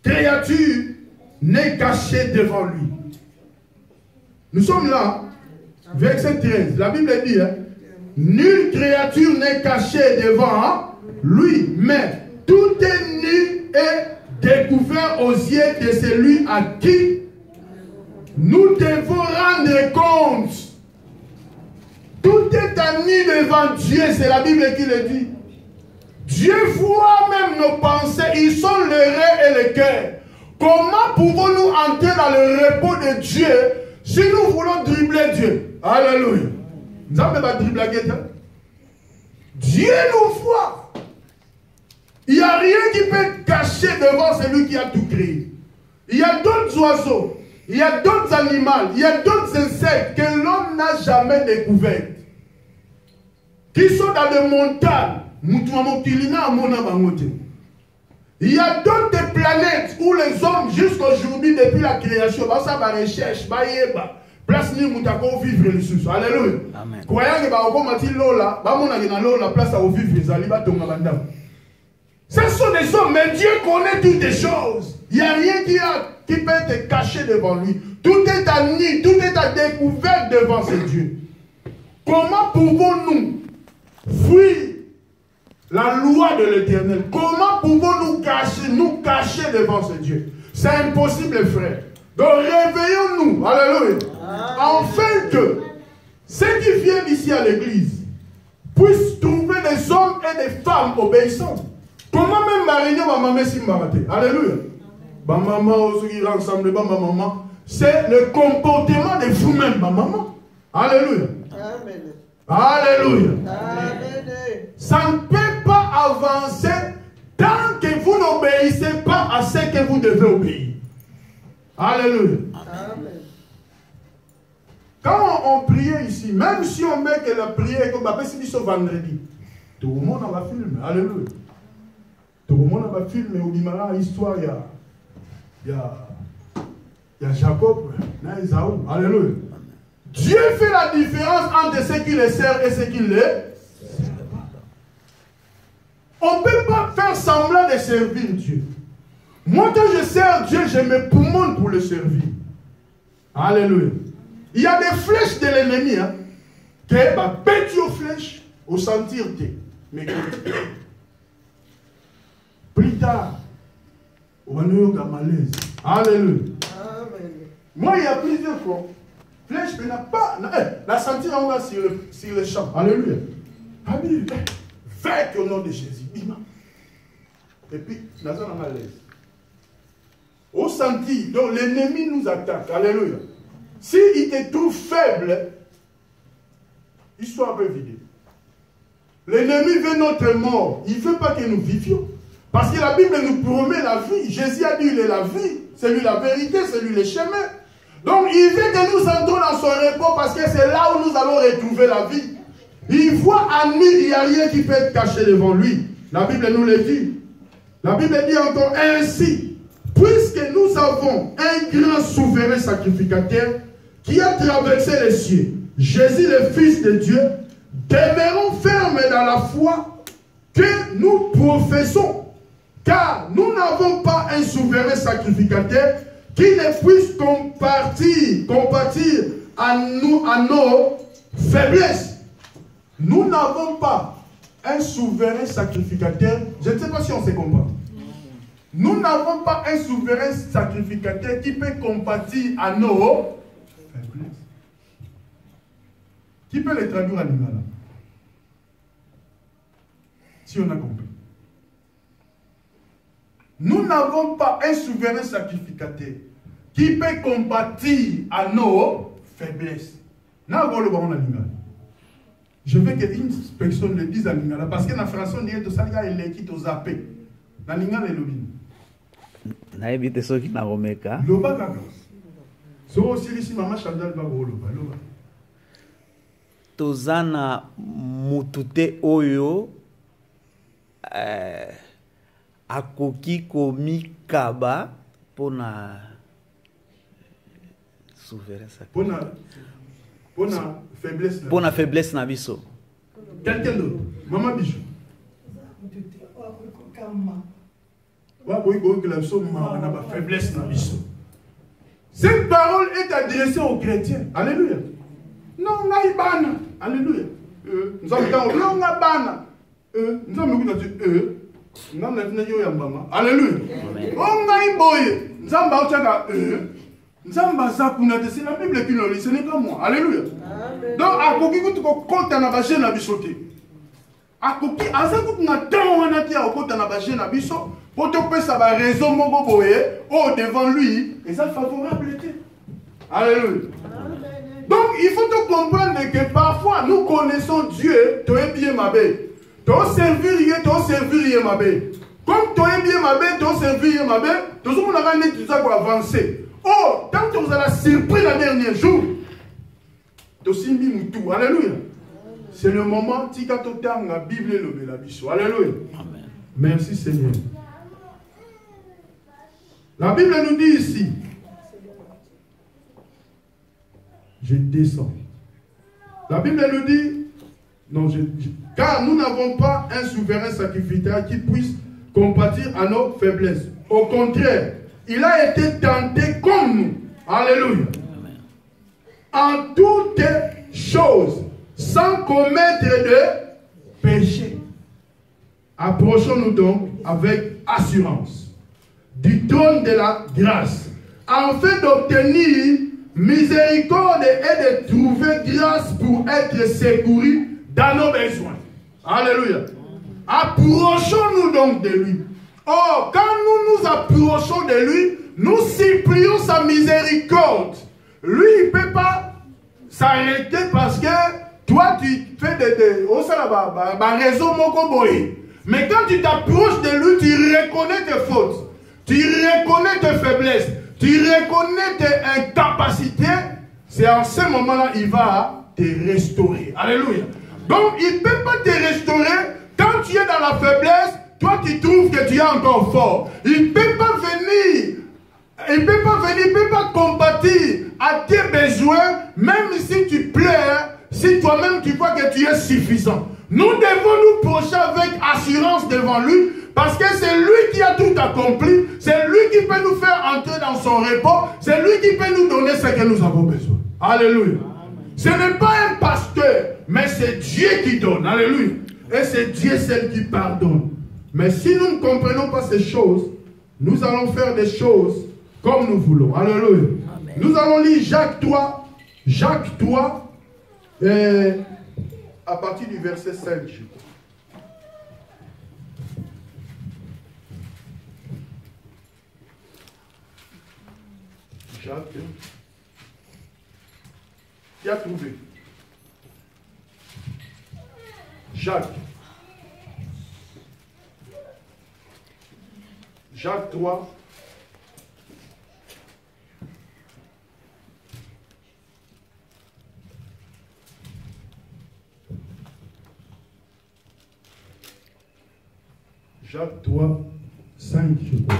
créature n'est cachée devant lui. Nous sommes là, verset 13. La Bible dit, hein, nulle créature n'est cachée devant lui, mais tout est nu et découvert aux yeux de celui à qui nous devons rendre compte. Tout est à nu devant Dieu, c'est la Bible qui le dit. Dieu voit même nos pensées, ils sont le rêve et le cœur. Comment pouvons-nous entrer dans le repos de Dieu si nous voulons dribbler Dieu? Alléluia. Nous avons pas dribbler Dieu. Dieu nous voit. Il n'y a rien qui peut être caché devant celui qui a tout créé. Il y a d'autres oiseaux, il y a d'autres animaux, il y a d'autres insectes que l'homme n'a jamais découverts. Qui sont dans les montagnes. Il y a d'autres planètes où les hommes, jusqu'aujourd'hui, depuis la création, ça va recherche, place ni mutako vivre les sous. Alléluia. Amen. Croyant que on commence lola, la place à vivre zaliba tonga bandam. Ce sont des hommes, mais Dieu connaît toutes les choses. Il n'y a rien qui peut être caché devant lui. Tout est à nu, tout est à découvert devant ce Dieu. Comment pouvons-nous fuir la loi de l'Éternel? Comment pouvons-nous cacher devant ce Dieu? C'est impossible, frère. Donc réveillons-nous, alléluia, afin que ceux qui viennent ici à l'église puissent trouver des hommes et des femmes obéissants. Comment même ma réunion va m'amener si m'arrêter? Alléluia. Ma maman, ensemble, ma maman, c'est le comportement de vous-même, ma maman. Alléluia. Amen. Alléluia. Amen. Ça ne peut pas avancer tant que vous n'obéissez pas à ce que vous devez obéir. Alléluia. Amen. Quand on priait ici, même si on met que la prière, comme si c'est vendredi, tout le monde va filmer. Alléluia. Tout le monde va filmer. On dit maintenant l'histoire, il y a Jacob, il y a Esaü. Alléluia. Dieu fait la différence entre ceux qui les servent et ceux qui les servent. On ne peut pas faire semblant de servir Dieu. Moi, quand je sers Dieu, je me poumonne pour le servir. Alléluia. Il y a des flèches de l'ennemi, hein, qui pètent aux flèches au sentir mais plus tard, on va nous avoir malaise. Alléluia. Amen. Moi, il y a plusieurs fois, flèche, mais n'a pas, la sentir en bas sur le champ. Alléluia. Alléluia. Faites au nom de Jésus. Et puis, la zone en malaise. Au senti, donc l'ennemi nous attaque. Alléluia. S'il te trouve faible, il soit un peu vidé. L'ennemi veut notre mort. Il ne veut pas que nous vivions. Parce que la Bible nous promet la vie. Jésus a dit il est la vie. C'est lui la vérité, c'est lui le chemin. Donc il veut que nous entrons dans son repos parce que c'est là où nous allons retrouver la vie. Il voit à nous, il n'y a rien qui peut être caché devant lui. La Bible nous le dit. La Bible dit encore ainsi. Puisque nous avons un grand souverain sacrificateur qui a traversé les cieux, Jésus le Fils de Dieu, demeurons fermes dans la foi que nous professons. Car nous n'avons pas un souverain sacrificateur qui ne puisse compatir à nos faiblesses. Nous n'avons pas un souverain sacrificateur. Je ne sais pas si on se comprend. Nous n'avons pas un souverain sacrificateur qui peut compatir à nos faiblesses. Qui peut les traduire en lingala? Si on a compris. Nous n'avons pas un souverain sacrificateur qui peut compatir à nos faiblesses. Je veux qu'une personne le dise en lingala parce que dans la français on dit que ça est qui t'a zappé. Dans lingala est l'obin. Na évite ceux qui n'a romeka. Loba kaka. So aussi ici maman Chantal ba loba. Tozana mutute oyo akoki komi kaba pona souverain pona faiblesse. Pona faiblesse na biso. Quelqu'un d'autre. Maman Bijou. Cette parole est adressée aux chrétiens. Alléluia. Non, naïbana. Alléluia. Nous avons dit, non, naïbana. Nous avons dit, nous avons dit, alléluia. On naïboye. Nous avons dit, c'est la Bible qui nous lit, ce n'est pas moi. Alléluia. Donc, à quoi tu comptes na baché na bisoté. À quoi tu as na temps on a dit à quoi na baché na biso pour te faire sa raison mon boboye oh devant lui et ça favorable était. Alléluia. Donc, il faut te comprendre que parfois nous connaissons Dieu, tu es bien ma belle. Tu servir ma belle. Comme tu es bien ma belle, tu servir ma belle, tout le monde a gagné tout ça pour avancer. Oh, tant que vous avez surpris le dernier jour. Alléluia. C'est le moment où la Bible est le Alléluia. Amen. Merci Seigneur. La Bible nous dit ici. Je descends. La Bible nous dit. Non, car nous n'avons pas un souverain sacrificateur qui puisse compatir à nos faiblesses. Au contraire, il a été tenté comme nous. Alléluia. En toutes choses, sans commettre de péché. Approchons-nous donc avec assurance du trône de la grâce, afin d'obtenir miséricorde et de trouver grâce pour être secourus dans nos besoins. Alléluia. Approchons-nous donc de lui. Oh, quand nous nous approchons de lui, nous supplions sa miséricorde. Lui, il ne peut pas s'arrêter parce que toi, tu fais des raisons. Mais quand tu t'approches de lui, tu reconnais tes fautes. Tu reconnais tes faiblesses. Tu reconnais tes incapacités. C'est en ce moment-là qu'il va te restaurer. Alléluia. Donc, il ne peut pas te restaurer quand tu es dans la faiblesse. Toi, tu trouves que tu es encore fort. Il ne peut pas venir. Il ne peut pas venir, il ne peut pas compatir à tes besoins, même si tu pleures, si toi-même tu vois que tu es suffisant. Nous devons nous projeter avec assurance devant lui, parce que c'est lui qui a tout accompli, c'est lui qui peut nous faire entrer dans son repos, c'est lui qui peut nous donner ce que nous avons besoin. Alléluia. Ce n'est pas un pasteur, mais c'est Dieu qui donne. Alléluia. Et c'est Dieu celle qui pardonne. Mais si nous ne comprenons pas ces choses, nous allons faire des choses comme nous voulons. Alléluia. Amen. Nous allons lire Jacques 3. Jacques 3, à partir du verset 5. Jacques. Qui a trouvé? Jacques. Jacques 3. Jacques 3, 5, je crois.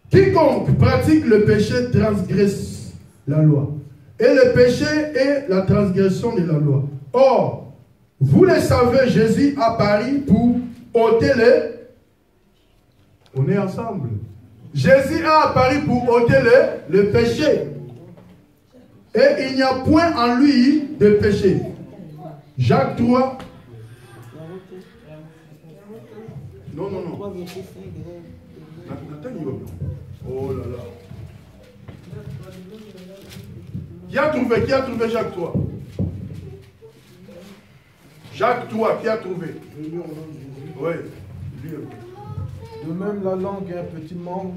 Quiconque pratique le péché transgresse la loi. Et le péché est la transgression de la loi. Or, vous le savez, Jésus a paru pour ôter les... On est ensemble. Jésus a apparu pour ôter le péché. Et il n'y a point en lui de péché. Jacques 3. Non. Oh là là. Qui a trouvé Jacques 3? Jacques 3, qui a trouvé? Oui. De même, la langue est un petit membre.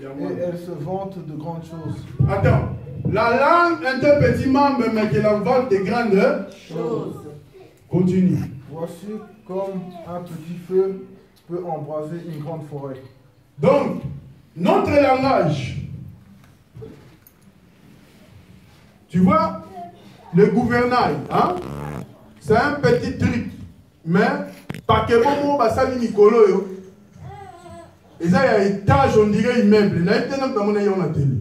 Et elle se vante de grandes choses. Attends. La langue est un petit membre, mais qu'elle en vante de grandes choses. Continue. Voici comme un petit feu peut embraser une grande forêt. Donc, notre langage, tu vois, le gouvernail, hein, c'est un petit truc, mais pas que bon, bah ça dit Nicolo, et ça y a étage, on dirait immeuble. Là, il y a un télé.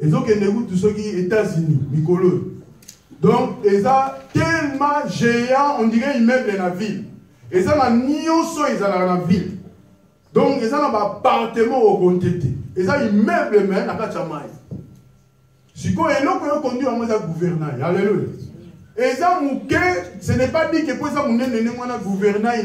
Et donc, il y a tous ceux qui sont aux États-Unis, Nicolo. Donc, ils ont tellement géant, on dirait immeuble dans la ville. Ils ont un nioso, ils ont dans la ville. Donc, ils ont un appartement au côté. Ils ont un immeuble même à Kachamay. Si vous avez conduit en mode gouvernail, alléluia. Et ça, ce n'est pas dit que pour ça, vous avez un gouvernail.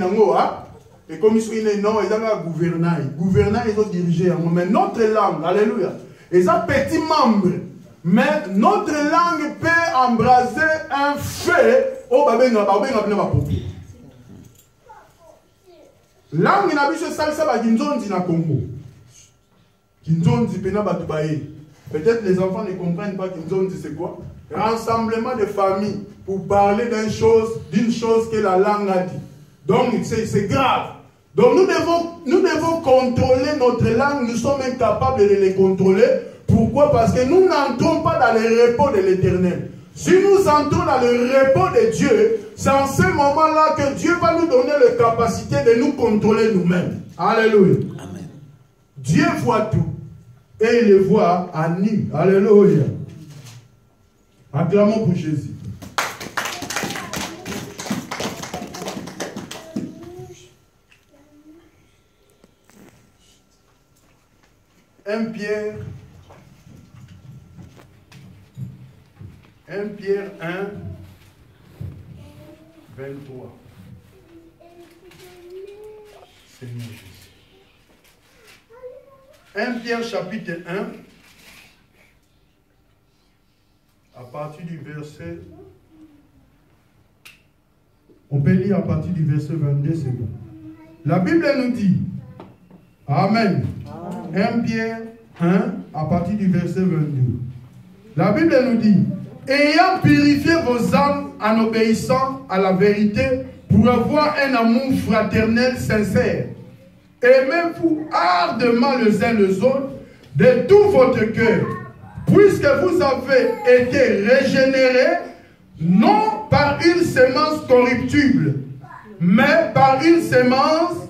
Et comme ils sont non, ils ont un gouvernail. Gouvernail, ils ont dirigé. Mais notre langue, alléluia. Ils ont petit membre. Mais notre langue peut embraser un feu au Babenga Popo. Langue n'a pas salsa ba Kinzonzi na Congo. Kinzonzi pena batubaye. Peut-être les enfants ne comprennent pas Kinzonzi c'est quoi. Rassemblement de familles pour parler d'une chose que la langue a dit. Donc c'est grave. Donc nous devons contrôler notre langue. Nous sommes incapables de les contrôler. Pourquoi? Parce que nous n'entrons pas dans le repos de l'Éternel. Si nous entrons dans le repos de Dieu, c'est en ce moment-là que Dieu va nous donner la capacité de nous contrôler nous-mêmes. Alléluia. Amen. Dieu voit tout. Et il le voit à nu. Alléluia. Acclamons pour Jésus. Pierre 1, « 23. Seigneur Jésus. 1 Pierre chapitre 1, à partir du verset... On peut lire à partir du verset 22, c'est bon. La Bible nous dit, Amen. 1 Pierre 1, à partir du verset 22. La Bible nous dit, ayant purifié vos âmes en obéissant à la vérité pour avoir un amour fraternel sincère. Aimez-vous ardemment les uns les autres de tout votre cœur, puisque vous avez été régénérés non par une semence corruptible, mais par une semence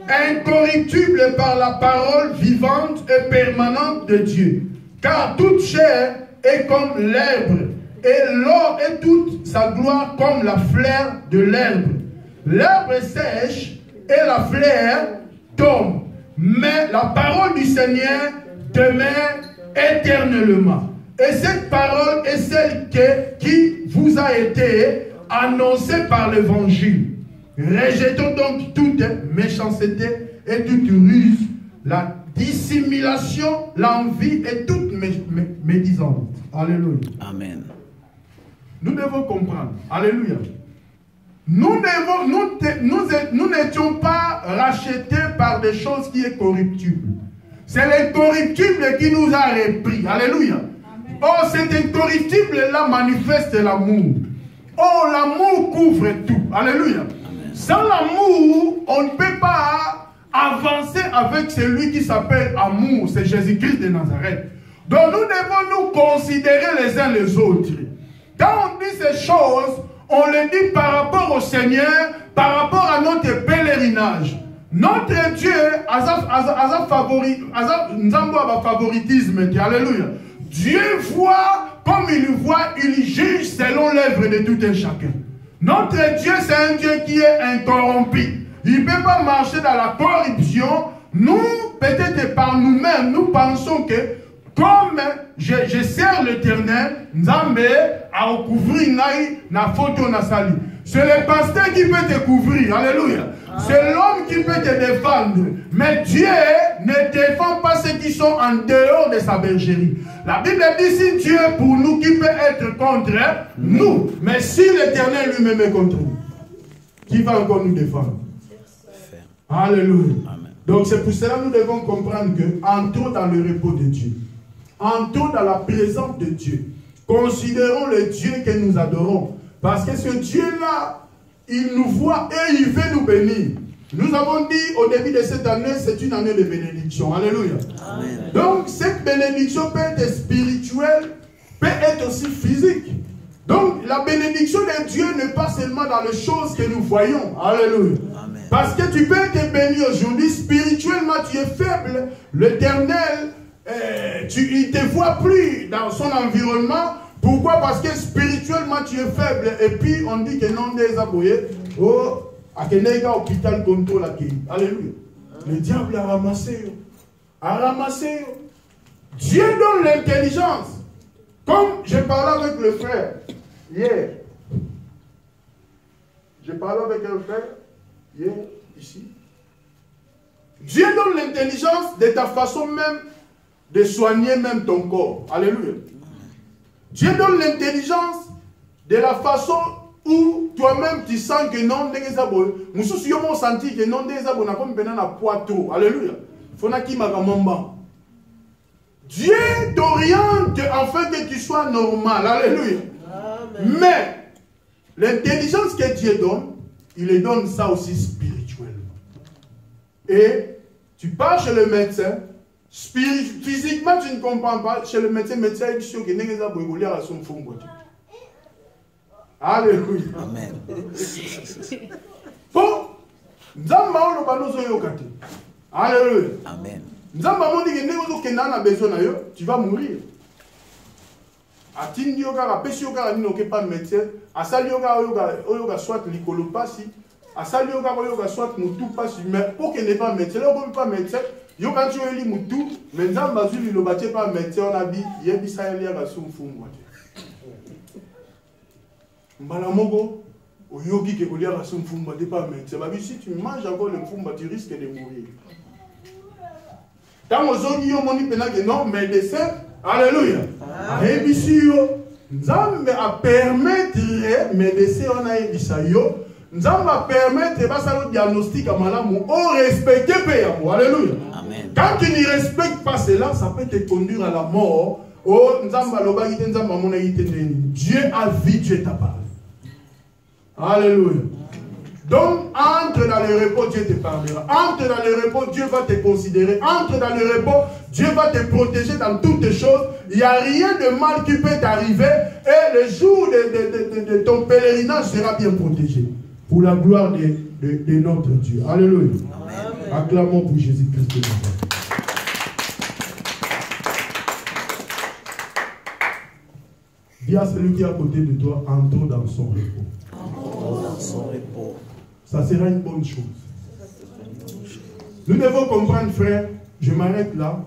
incorruptible par la parole vivante et permanente de Dieu. Car toute chair est comme l'herbe, et l'or est toute sa gloire comme la fleur de l'herbe. L'herbe sèche et la fleur tombe, mais la parole du Seigneur demeure éternellement. Et cette parole est celle qui vous a été annoncée par l'évangile. Rejetons donc toute méchanceté et toute ruse, la dissimulation, l'envie et toute médisance. Alléluia. Amen. Nous devons comprendre. Alléluia. Nous n'étions pas rachetés par des choses qui sont corruptibles. C'est l'incorruptible qui nous a repris. Alléluia. Oh, cet incorruptible-là manifeste l'amour. Oh, l'amour couvre tout. Alléluia. Amen. Sans l'amour, on ne peut pas avancer avec celui qui s'appelle amour. C'est Jésus-Christ de Nazareth. Donc nous devons nous considérer les uns les autres. Quand on dit ces choses, on les dit par rapport au Seigneur, par rapport à notre pèlerinage. Notre Dieu a un favoritisme. Alléluia. Dieu voit comme il voit, il juge selon l'œuvre de tout un chacun. Notre Dieu, c'est un Dieu qui est incorrompu. Il ne peut pas marcher dans la corruption. Nous, peut-être par nous-mêmes, nous pensons que comme je sers l'Éternel, Nzambe a couvert na photo na sali. C'est le pasteur qui peut te couvrir. Alléluia. C'est l'homme qui peut te défendre. Mais Dieu ne défend pas ceux qui sont en dehors de sa bergerie. La Bible dit, si Dieu est pour nous, qui peut être contre nous? Mais si l'Éternel lui-même est contre nous, qui va encore nous défendre? Alléluia. Amen. Donc c'est pour cela que nous devons comprendre que entrons dans le repos de Dieu. Entrons dans la présence de Dieu. Considérons le Dieu que nous adorons. Parce que ce Dieu-là, il nous voit et il veut nous bénir. Nous avons dit au début de cette année, c'est une année de bénédiction. Alléluia. Amen. Donc cette bénédiction peut être spirituelle, peut être aussi physique. Donc la bénédiction de Dieu n'est pas seulement dans les choses que nous voyons. Alléluia. Amen. Parce que tu peux être béni aujourd'hui, spirituellement tu es faible. L'Éternel, il ne te voit plus dans son environnement. Pourquoi? Parce que spirituellement tu es faible. Et puis on dit que non des aboyés. Oh, à Kenega hôpital contrôle la qui. Alléluia. Le diable a ramassé. A ramassé. Dieu donne l'intelligence. Comme je parlais avec le frère hier. Je parlais avec un frère hier, ici. Dieu donne l'intelligence de ta façon même de soigner même ton corps. Alléluia. Dieu donne l'intelligence de la façon où toi-même tu sens que non, nous sommes senti que non, comme poitou. Alléluia. Dieu t'oriente afin que tu sois normal. Alléluia. Amen. Mais l'intelligence que Dieu donne, il le donne ça aussi spirituellement. Et tu pars chez le médecin, physiquement tu ne comprends pas, chez le médecin il dit que tu n'es pas son fond. Alléluia. Amen. Bon, alléluia. Amen. Tu vas mourir. Atindi yoga, pesi yoga, ni n'oké pas médecin. Asali yoga soit likolopasi. Asali yoga soit mutu pasi. Mais pour qu'il n'est pas médecin, là on peut pas médecin. Yoga tu es li mutu. Mais dans bazuli le bâti pas médecin on a dit yebisa elia ga sumfumu. Mbalamogo, au yogi qui est à son fumba, pas médecin. Si tu manges encore le fumba, tu risques de mourir. Quand on dit que non, médecin, alléluia. Et ici, Nzambe a permettre médecin on a ibisayo. Nzambe a permettre de diagnostic à malamu on respecte payamo. Alléluia. Quand tu ne respectes pas cela, ça peut te conduire à la mort. Oh, Dieu a vu, Dieu t'a parlé. Alléluia. Donc, entre dans le repos, Dieu te parlera. Entre dans le repos, Dieu va te considérer. Entre dans le repos, Dieu va te protéger dans toutes les choses. Il n'y a rien de mal qui peut t'arriver. Et le jour de ton pèlerinage sera bien protégé. Pour la gloire de notre Dieu. Alléluia. Amen. Acclamons pour Jésus-Christ. Dis à celui qui est à côté de toi, entrons dans son repos. Entrons dans son repos. Ça sera une bonne chose. Nous devons comprendre, frère, je m'arrête là.